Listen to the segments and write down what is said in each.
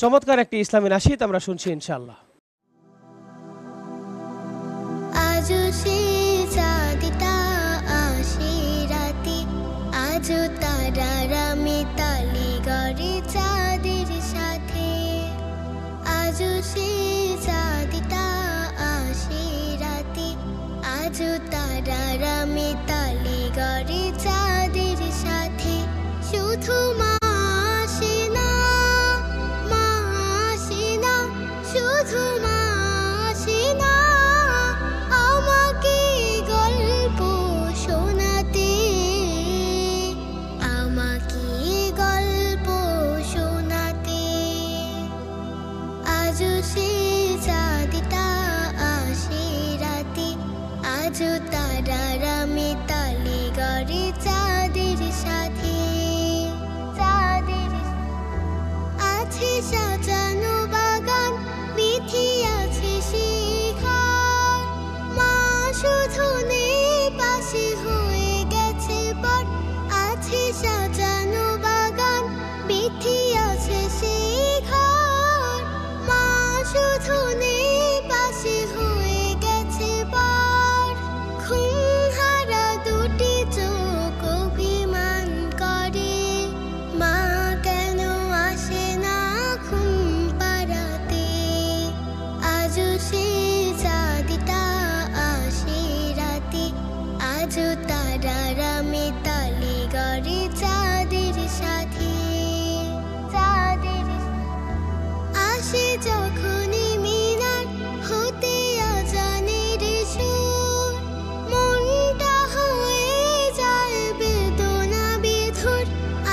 চমৎকার একটি ইসলামী নাশিদ আমরা শুনছি ইনশাআল্লাহ। আজও সে চাঁদটা আসে রাতে, আজও তারারা মেতালি গড়ে চাঁদের সাথে। আজও সে চাঁদটা আসে রাতে, আজও তারারা মেতালি গড়ে চাঁদের সাথে। শুধু মা আসে না, মা আসে না, শুধু মা আসে না আমাকে গল্প শোনাতে, আমাকে গল্প শোনাতে। আজও সে চাঁদটা আসে রাতে, আজও তারারা মেতালি গড়ে চাঁদের সাথে। চাঁদের আছে সাজানো বাগান, বিথি আছে শিখার, মা শুধু নেই পাশে হয়ে গেছে পর। আছে সাজানো বাগান, বিথি আছে শিখার, মা শুধু নেই পাশে হয়ে গেছে পর। ঘুমহারা দুটি চোখ অভিমান করে, মা কেন আসে না ঘুম পাড়াতে। আজও সে চাঁদটা আসে রাতে, আজও তারারা মেতালি গড়ে চাঁদের সাথে। চাঁদের আসে যখনই মিনার হতে আজানের সুর, মনটা হয়ে যায় বেদনা বিধুর।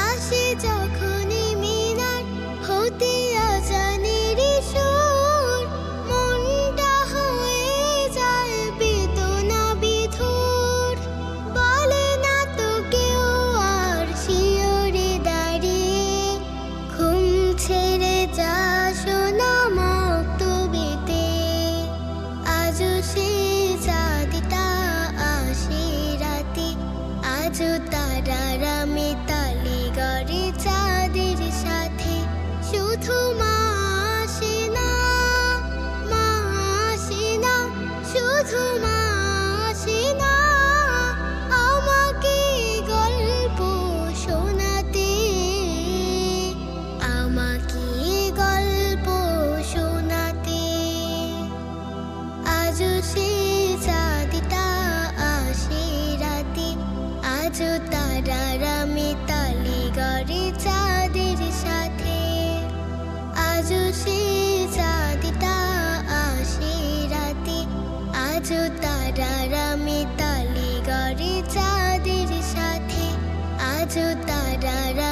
আসে যখনই মিনার হতে আজানের সুর, মনটা হয়ে যায় বেদনা বিধুর। বলে না তো কেউ আর শিয়রে দাঁড়িয়ে, ঘুম ছেড়ে যা শোনা মক্তবেতে। আজও সে চাঁদটা আসে রাতে, আজও তারারা মেতালি গড়ে চাঁদের সাথে। শুধু মা আসে না, মা আসে না, শুধু মা আসে না আমাকে গল্প শোনাতে, আমাকে গল্প শোনাতে। আজও সে চাঁদটা আসে রাতে, আজও তারারা মেতালি গড়ে চাঁদের সাথে। আজও সে চাঁদটা আসে রাতে, আজও তারারা মেতালি গড়ে চাঁদের সাথে। আজও তারারা